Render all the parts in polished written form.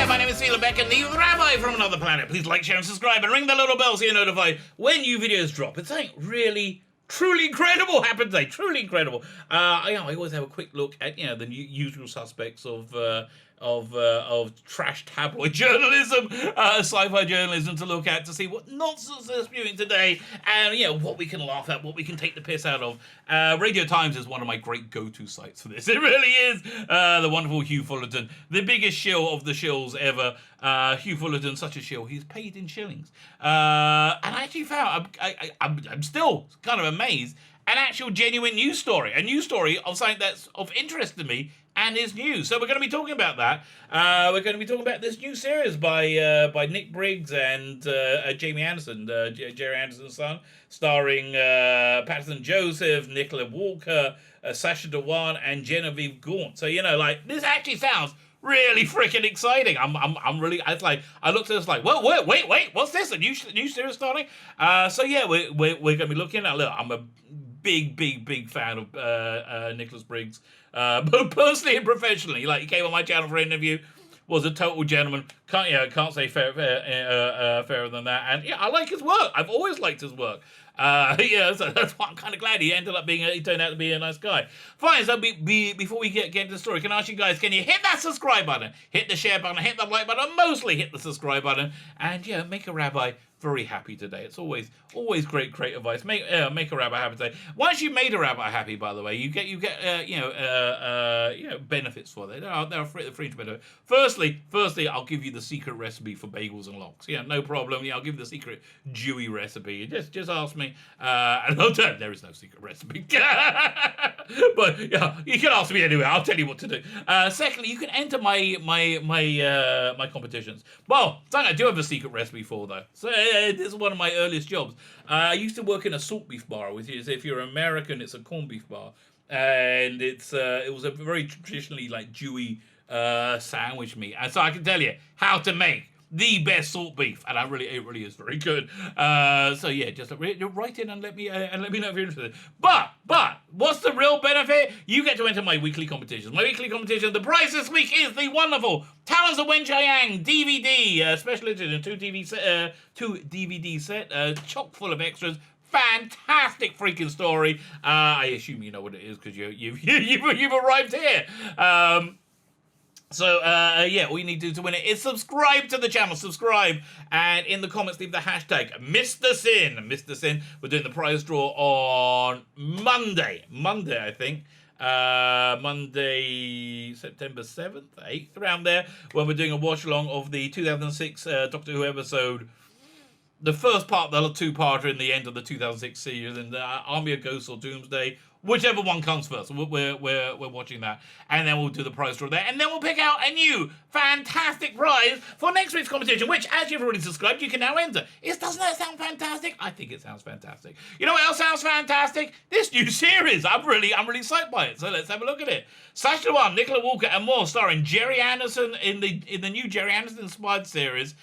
there, my name is Beck and the Rabbi from another planet. Please like, share and subscribe and ring the little bell so you're notified when new videos drop. It's something really, truly incredible happened today. Truly incredible. I always have a quick look at the usual suspects of trash tabloid journalism, sci-fi journalism to look at to see what nonsense they're spewing today, and what we can laugh at, what we can take the piss out of. Radio Times is one of my great go-to sites for this. It really is. The wonderful Hugh Fullerton, the biggest shill of the shills ever. Hugh Fullerton, such a shill. He's paid in shillings, and I actually found I'm still kind of amazed. An actual genuine news story, a news story of something that's of interest to me and is new. So we're going to be talking about that. We're going to be talking about this new series by Nick Briggs and Jamie Anderson, Gerry Anderson's son, starring Patterson Joseph, Nicola Walker, Sacha Dhawan, and Genevieve Gaunt. So this actually sounds really freaking exciting. I'm really. I looked at this like, well, wait, what's this? A new series starting? So yeah, we're going to be looking at. Look, I'm a big fan of Nicholas Briggs, both personally and professionally. He came on my channel for an interview, was a total gentleman. Can't say fairer than that. And I like his work. I've always liked his work. So that's why I'm kind of glad he turned out to be a nice guy. Fine, so before we get into the story, can I ask you guys, can you hit that subscribe button, hit the share button, hit the like button, mostly hit the subscribe button, and make a rabbi very happy today. It's always great advice. Make a rabbi happy today. Once you've made a rabbi happy, by the way, you get benefits for that. There are fringe benefits. Firstly, I'll give you the secret recipe for bagels and lox. No problem. I'll give you the secret Jewy recipe. Just ask me, and I'll tell you, there is no secret recipe. But you can ask me anyway. I'll tell you what to do. Secondly, you can enter my competitions. Well, I do have a secret recipe for though. So this is one of my earliest jobs. I used to work in a salt beef bar, which is, if you're American, it's a corned beef bar, and it was a very traditionally Jewy sandwich meat, and so I can tell you how to make the best salt beef, and it really is very good. So yeah, just write in and let me know if you're interested. But what's the real benefit? You get to enter my weekly competitions. My weekly competition. The prize this week is the wonderful Talons of Weng Chiang DVD special edition, 2 DVD set, chock full of extras. Fantastic freaking story. I assume you know what it is because you've arrived here. So, all you need to do to win it is subscribe to the channel, and in the comments leave the hashtag Mr. Sin. We're doing the prize draw on Monday, I think. Monday, September 7th, 8th, around there, when we're doing a watch-along of the 2006 Doctor Who episode, the first part, the two-parter in the end of the 2006 series, and Army of Ghosts or Doomsday, whichever one comes first. We're watching that, and then we'll do the prize draw there, and then we'll pick out a new fantastic prize for next week's competition, which, as you've already subscribed, you can now enter. Doesn't that sound fantastic? I think it sounds fantastic. You know what else sounds fantastic? This new series. I'm really psyched by it. So let's have a look at it. Sacha Dhawan, Nicola Walker, and more, starring Gerry Anderson in the new Gerry Anderson inspired series.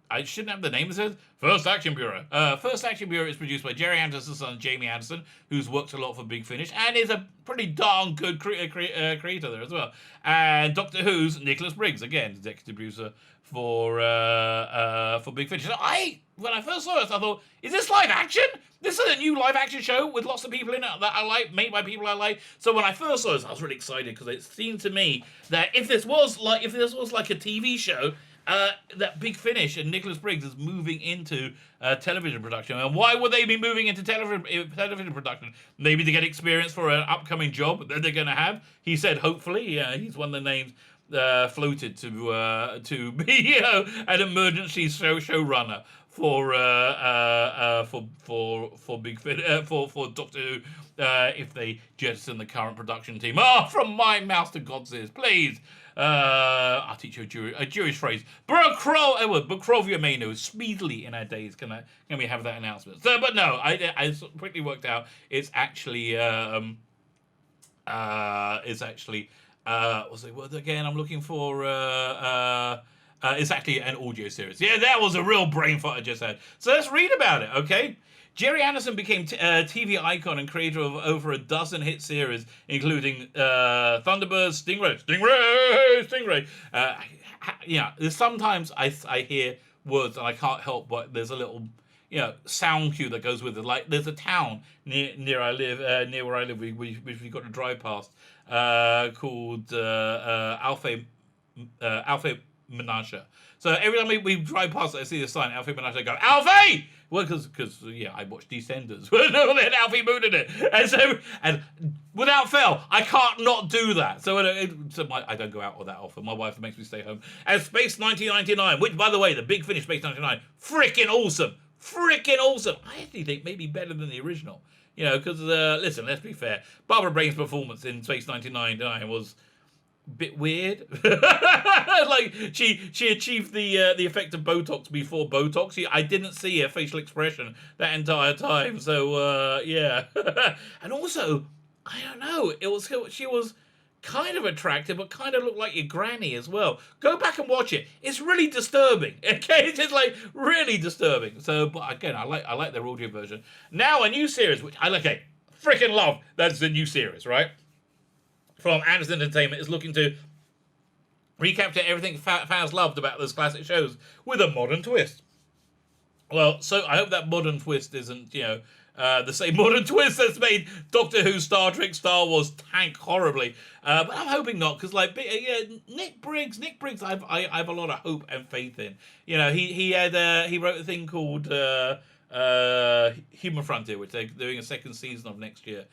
I shouldn't have the name. It says First Action Bureau. First Action Bureau is produced by Gerry Anderson's son, Jamie Anderson, who's worked a lot for Big Finish and is a pretty darn good creator there as well. And Doctor Who's Nicholas Briggs, again, executive producer for Big Finish. So when I first saw this, I thought, is this live action? This is a new live action show with lots of people in it that I like, made by people I like. So when I first saw this, I was really excited because it seemed to me that if this was like a TV show, that Big Finish and Nicholas Briggs is moving into television production. And why would they be moving into television production? Maybe to get experience for an upcoming job that they're going to have. He said, hopefully. He's one of the names floated to be an emergency showrunner for Big Finish for Doctor Who. If they jettison the current production team. From my mouth to God's ears, please. I'll teach you a Jewish phrase. Bukrovia Menu, speedily in our days. Can we have that announcement? So, but no, I quickly worked out it's actually what's the word again? I'm looking for it's actually an audio series. Yeah, that was a real brain fart I just had. So let's read about it, okay? Gerry Anderson became a TV icon and creator of over a dozen hit series, including Thunderbirds, Stingray. Sometimes I hear words and I can't help but there's a little sound cue that goes with it. Like there's a town near where I live, which we've got to drive past, called Alpha Menasha. So every time we drive past it, I see the sign, Alfie Menashe, I go, Alfie! Well, because I watched EastEnders. They had Alfie Moon in it. And without fail, I can't not do that. So I don't go out that often. My wife makes me stay home. And Space 1999, which, by the way, the big finish, Space 1999, freaking awesome. I actually think maybe better than the original. Because, listen, let's be fair. Barbara Brain's performance in Space 1999 was bit weird. Like she achieved the effect of Botox before Botox. I didn't see her facial expression that entire time. So yeah. And also, I don't know, she was kind of attractive, but kind of looked like your granny as well. Go back and watch it. It's really disturbing. Okay, it's just like really disturbing. So, but again, I like their audio version. Now a new series, which I like. Okay, freaking love. That's the new series, right? From Anderson Entertainment, is looking to recapture everything fans loved about those classic shows with a modern twist. Well, so I hope that modern twist isn't, the same modern twist that's made Doctor Who, Star Trek, Star Wars tank horribly. But I'm hoping not, because Nick Briggs, I have a lot of hope and faith in. He wrote a thing called Human Frontier, which they're doing a second season of next year.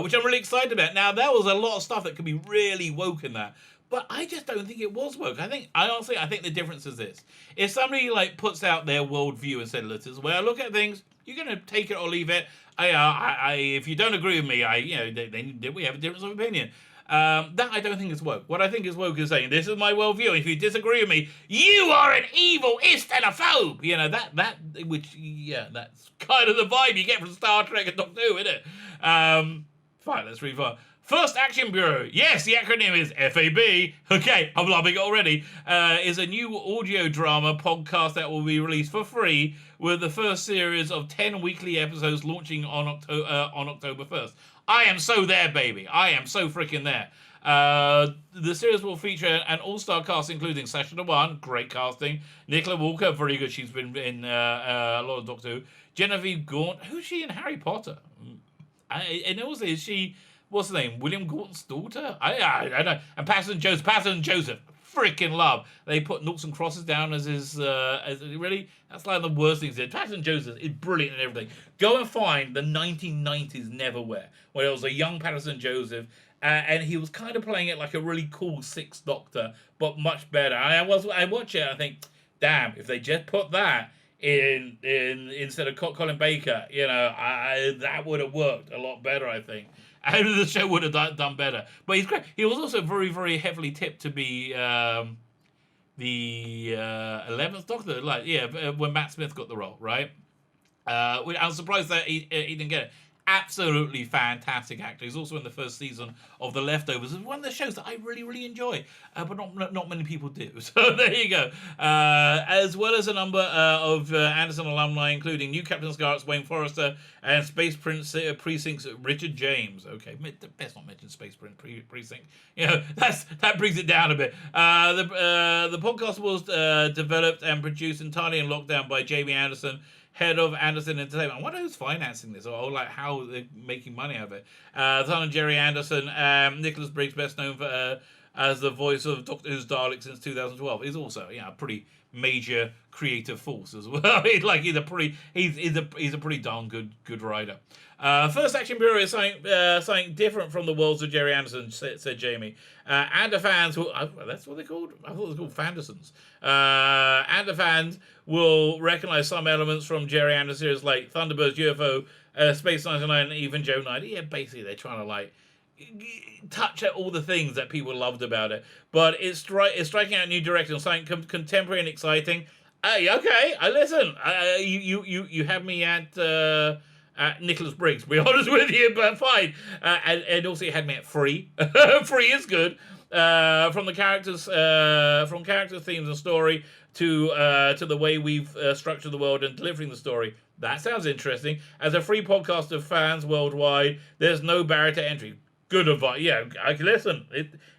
Which I'm really excited about. Now, there was a lot of stuff that could be really woke in that, but I just don't think it was woke. I honestly think the difference is this: if somebody puts out their worldview and said, "This is where I look at things," you're gonna take it or leave it. If you don't agree with me, we have a difference of opinion. That I don't think is woke. What I think is woke is saying, "This is my worldview. And if you disagree with me, you are an evilist and a phobe." That's kind of the vibe you get from Star Trek and Doctor Who, isn't it? Fine, let's read on. First Action Bureau, yes, the acronym is FAB. Okay, I'm loving it already. Is a new audio drama podcast that will be released for free, with the first series of 10 weekly episodes launching on October 1st. I am so there, baby. I am so freaking there. The series will feature an all-star cast including Sasha Dewan, great casting, Nicola Walker, very good, she's been in a lot of Doctor Who, Genevieve Gaunt, who's she in Harry Potter? And also, is she, what's her name, William Gaunt's daughter? I don't know. And Patterson Joseph, freaking love. They put noughts and crosses down as his, really? That's like the worst thing he did. Patterson Joseph is brilliant and everything. Go and find the 1990s Neverwhere, where it was a young Patterson Joseph, and he was kind of playing it like a really cool Sixth Doctor, but much better. I watch it and I think, damn, if they just put that in instead of Colin Baker, that would have worked a lot better, I think. And the show would have done better. But he's great. He was also very, very heavily tipped to be the 11th Doctor. When Matt Smith got the role, right? I'm surprised that he didn't get it. Absolutely fantastic actor. He's also in the first season of The Leftovers. It's one of the shows that I really, really enjoy, but not many people do. So there you go. As well as a number of Anderson alumni, including new Captain Scarlett's Wayne Forrester and Space Precinct's Richard James. Okay, best not mention Space Precinct. That brings it down a bit. The podcast was developed and produced entirely in lockdown by Gerry Anderson, head of Anderson Entertainment. I wonder who's financing this, or how they're making money out of it. Son of Gerry Anderson, Nicholas Briggs, best known for as the voice of Doctor Who's Dalek since 2012, is also a pretty major creative force as well. He's a pretty darn good writer. First Action Bureau is something different from the worlds of Gerry Anderson, said Jamie. And the fans will, that's what they're called? I thought they were called Fandersons. And the fans will recognize some elements from Gerry Anderson series like Thunderbirds, UFO, Space 99, and even Joe 90. Yeah, basically they're trying to touch at all the things that people loved about it. But it's striking out new direction, something contemporary and exciting. Okay, I listen. You have me at Nicholas Briggs, to be honest with you, but fine. And also it had me at 3. 3 is good. From the characters, themes, and story to the way we've structured the world and delivering the story. That sounds interesting. As a free podcast of fans worldwide, there's no barrier to entry. Good advice. Yeah, I can listen.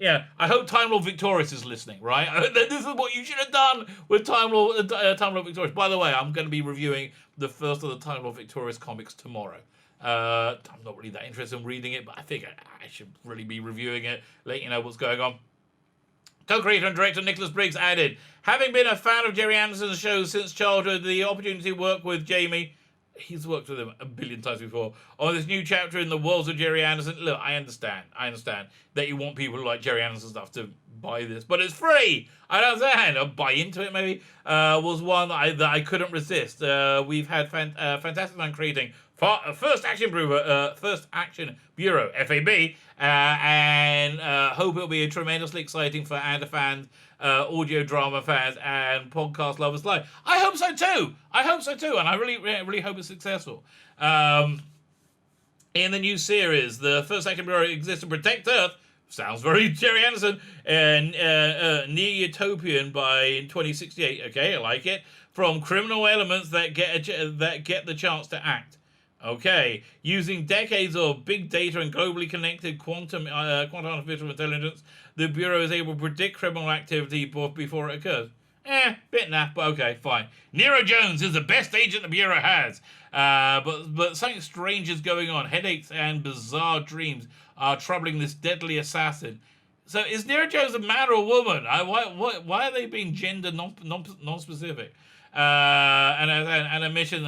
I hope Time Lord Victorious is listening, right? This is what you should have done with Time Lord Victorious. By the way, I'm going to be reviewing the first of the Time Lord Victorious comics tomorrow. I'm not really that interested in reading it, but I think I should really be reviewing it, let you know what's going on. Co-creator and director Nicholas Briggs added, having been a fan of Gerry Anderson's shows since childhood, the opportunity to work with Jamie, he's worked with him a billion times before, on this new chapter in the worlds of Gerry Anderson. Look, I understand that you want people like Gerry Anderson stuff to buy this, but it's free. I don't understand. I'll buy into it maybe. Was one that I couldn't resist. We've had fantastic fun creating First Action Bureau, FAB, and hope it'll be tremendously exciting for ANDA fans, audio drama fans, and podcast lovers alike. I hope so too, and I really hope it's successful. In the new series, the First Action Bureau exists to protect Earth. Sounds very Gerry Anderson. And near utopian by 2068. Okay, I like it. From criminal elements that get the chance to act. Okay, using decades of big data and globally connected quantum artificial intelligence, the Bureau is able to predict criminal activity before it occurs. Bit naff, but okay, fine. Nero Jones is the best agent the Bureau has. But something strange is going on. Headaches and bizarre dreams are troubling this deadly assassin. So is Nero Jones a man or a woman? Why are they being gender non-specific? And a mission.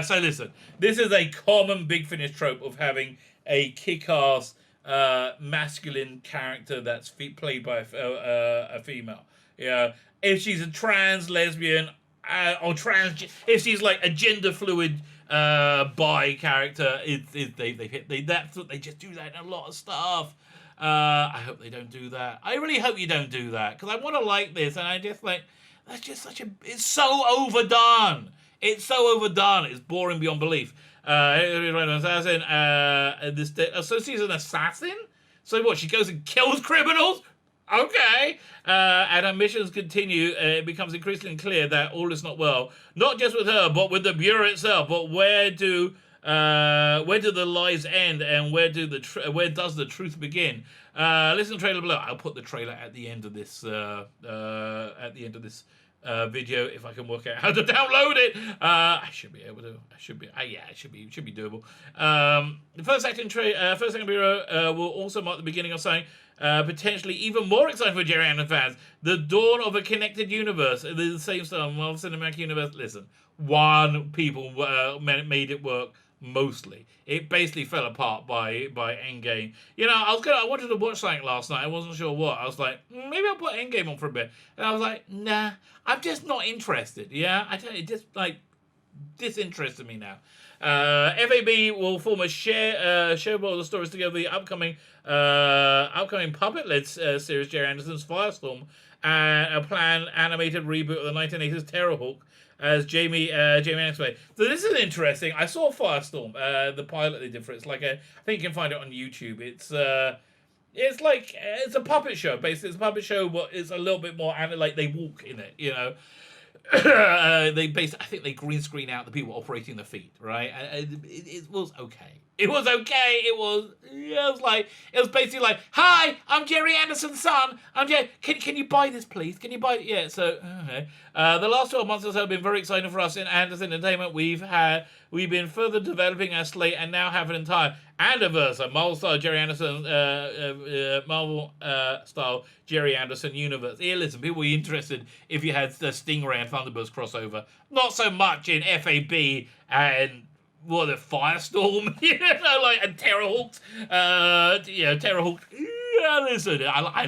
So listen, this is a common Big Finish trope of having a kick-ass masculine character that's played by a female. Yeah, if she's a trans lesbian or trans, if she's like a gender fluid bi character, they just do that in a lot of stuff. I hope they don't do that. I really hope you don't do that, because I want to like this, and I just like. That's just it's so overdone. It's so overdone. It's boring beyond belief. Assassin. So she's an assassin? So what, she goes and kills criminals? Okay. And her missions continue. It becomes increasingly clear that all is not well. Not just with her, but with the Bureau itself. But where do the lies end, and where does the truth begin? Listen to the trailer below. I'll put the trailer at the end of this video if I can work out how to download it. I should be able to. It should be doable. The First Action Bureau will also mark the beginning of something potentially even more exciting for Gerry Anderson fans. The dawn of a connected universe. The same style, Marvel Cinematic Universe. Listen, people made it work. Mostly, it basically fell apart by Endgame. You know, I wanted to watch something last night. I wasn't sure what. I was like, maybe I'll put Endgame on for a bit, and I was like, nah, I'm just not interested. Yeah, I tell you, it just like disinterested me now. FAB will form a share all the stories together. The upcoming puppet-led series, Gerry Anderson's Firestorm, and a planned animated reboot of the 1980s Terrorhawk. As Jamie explained. So this is interesting. I saw Firestorm, the pilot they did for it. It's like I think you can find it on YouTube. It's a puppet show. Basically, it's a puppet show, but it's a little bit more like they walk in it. You know, I think they green screen out the people operating the feet, right? And it was okay. It was okay. It was basically like, hi, I'm Gerry Anderson's son. Can you buy this, please? Can you buy it? Yeah. So okay. The last 12 months or so have been very exciting for us in Anderson Entertainment. We've been further developing our slate and now have an entire Anderverse, a Marvel-style Gerry Anderson, Marvel-style Gerry Anderson universe. Here, listen, people were interested if you had the Stingray and Thunderbirds crossover. Not so much in FAB and the Firestorm, and Terrorhawks. Terrorhawk. Yeah, listen, I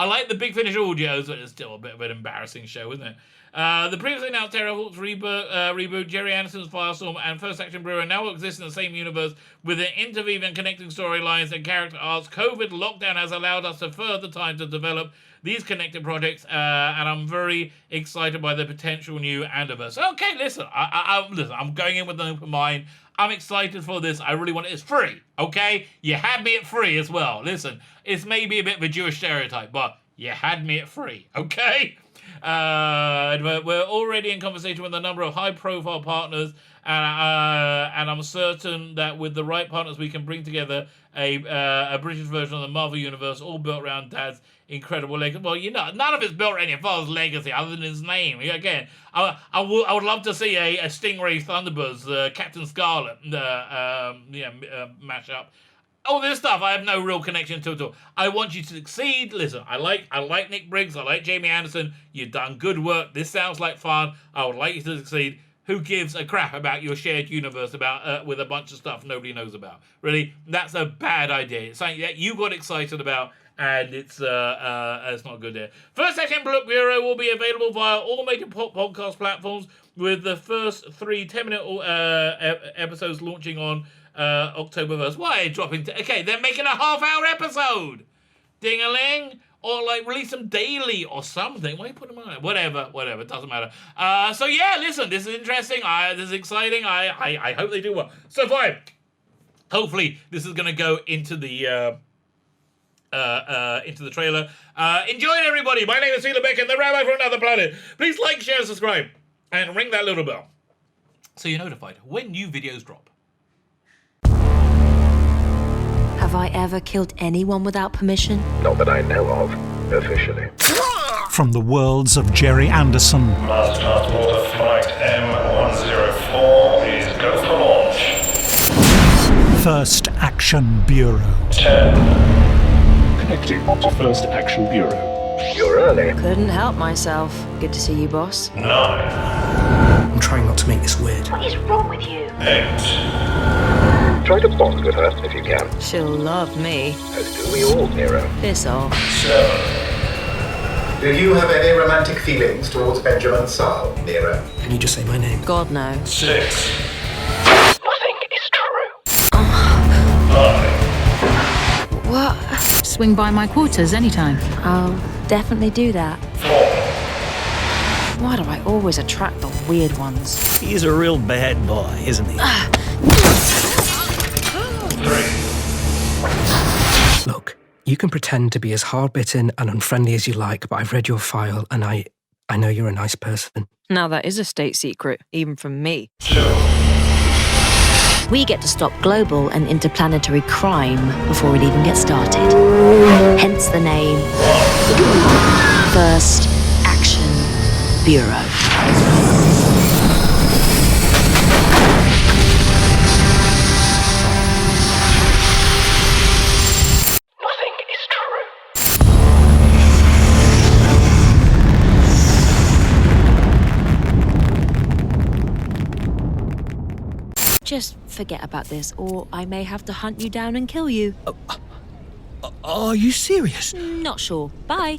like the Big Finish audios, but it's still a bit of an embarrassing show, isn't it? The previously announced Terrorhawks reboot, Gerry Anderson's Firestorm, and First Action Bureau now exist in the same universe with an interweaving connecting storylines and character arcs. COVID lockdown has allowed us a further time to develop these connected projects, and I'm very excited by the potential new Anderverse. Okay, listen, I'm going in with an open mind. I'm excited for this. I really want it. It's free, okay? You had me at free as well. Listen, it's maybe a bit of a Jewish stereotype, but you had me at free, okay? We're already in conversation with a number of high-profile partners, and I'm certain that with the right partners, we can bring together a British version of the Marvel Universe, all built around Dad's incredible legacy. Well, you know, none of it's built around your father's legacy other than his name. Again, I would love to see a Stingray Thunderbirds, Captain Scarlet mashup. All this stuff I have no real connection to at all. I want you to succeed. Listen, I like Nick Briggs. I like Gerry Anderson. You've done good work. This sounds like fun. I would like you to succeed. Who gives a crap about your shared universe about with a bunch of stuff nobody knows about? Really, that's a bad idea. It's something that you got excited about, and it's not good there. First Second Look Bureau will be available via all major podcast platforms, with the first 3 10-minute episodes launching on October 1st. Why are they dropping? Okay, they're making a half-hour episode. Ding-a-ling. Or like release them daily or something. Why are you putting them on? Whatever. It doesn't matter. So yeah, listen, this is interesting. This is exciting. I hope they do well. So fine. Hopefully this is going to go into the trailer. Enjoy it, everybody. My name is Sheila Beckett, the Rabbi from Another Planet. Please like, share, subscribe, and ring that little bell so you're notified when new videos drop. Have I ever killed anyone without permission? Not that I know of, officially. From the worlds of Gerry Anderson. Master Transporter Flight M104 is go for launch. First Action Bureau. 10. Connecting to First Action Bureau. You're early. Couldn't help myself. Good to see you, boss. 9. I'm trying not to make this weird. What is wrong with you? 8. Try to bond with her if you can. She'll love me. As do we all, Nero. Piss off. 7. Do you have any romantic feelings towards Benjamin Saul, Nero? Can you just say my name? God, no. 6. Nothing is true. 5. What? Swing by my quarters anytime. I'll definitely do that. 4. Why do I always attract the weird ones? He's a real bad boy, isn't he? 3. Look, you can pretend to be as hard-bitten and unfriendly as you like, but I've read your file and I know you're a nice person. Now that is a state secret, even from me. 2. We get to stop global and interplanetary crime before it even gets started. Hence the name First Action Bureau. Nothing is true. Just forget about this, or I may have to hunt you down and kill you. Are you serious? Not sure. Bye.